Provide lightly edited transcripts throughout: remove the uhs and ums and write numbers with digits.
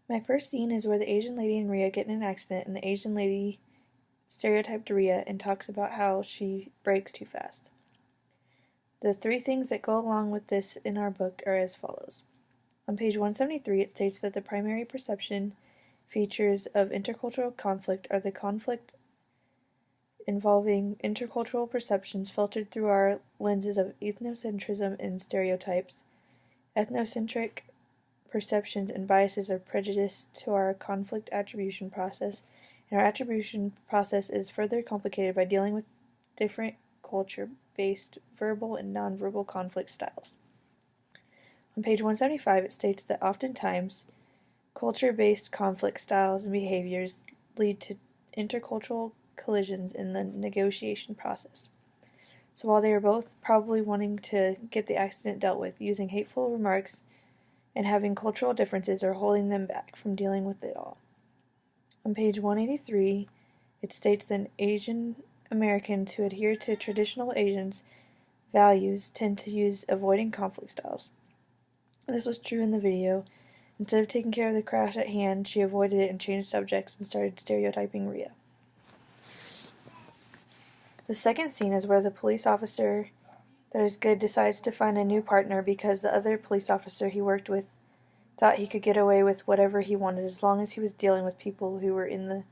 My first scene is where the Asian lady and Rhea get in an accident, and the Asian lady stereotyped Rhea and talks about how she brakes too fast. The three things that go along with this in our book are as follows. On page 173, it states that the primary perception features of intercultural conflict are the conflict involving intercultural perceptions filtered through our lenses of ethnocentrism and stereotypes. Ethnocentric perceptions and biases are prejudiced to our conflict attribution process, and our attribution process is further complicated by dealing with different culture-based verbal and nonverbal conflict styles. On page 175, it states that oftentimes culture-based conflict styles and behaviors lead to intercultural collisions in the negotiation process. So while they are both probably wanting to get the accident dealt with, using hateful remarks and having cultural differences are holding them back from dealing with it all. On page 183, it states that Asian Americans who adhere to traditional Asian values tend to use avoiding conflict styles. This was true in the video. Instead of taking care of the crash at hand, she avoided it and changed subjects and started stereotyping Rhea. The second scene is where the police officer that is good decides to find a new partner because the other police officer he worked with thought he could get away with whatever he wanted as long as he was dealing with people who were in the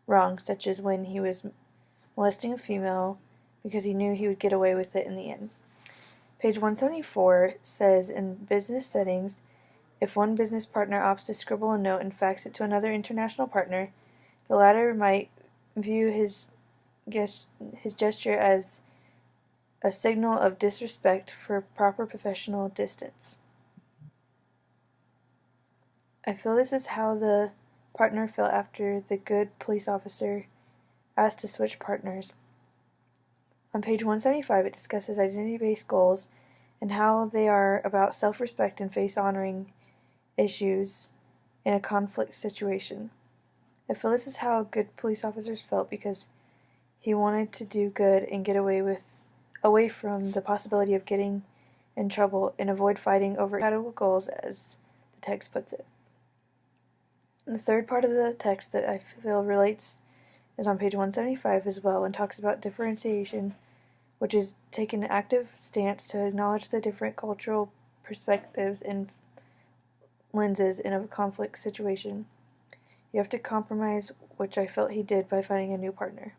wrong, such as when he was molesting a female, because he knew he would get away with it in the end. Page 174 says, in business settings, if one business partner opts to scribble a note and fax it to another international partner, the latter might view his gesture as a signal of disrespect for proper professional distance. I feel this is how the partner felt after the good police officer asked to switch partners. On page 175, it discusses identity-based goals and how they are about self-respect and face-honoring issues in a conflict situation. I feel this is how good police officers felt because he wanted to do good and get away from the possibility of getting in trouble and avoid fighting over compatible goals, as the text puts it. The third part of the text that I feel relates is on page 175 as well and talks about differentiation, which is taking an active stance to acknowledge the different cultural perspectives and lenses in a conflict situation. You have to compromise, which I felt he did by finding a new partner.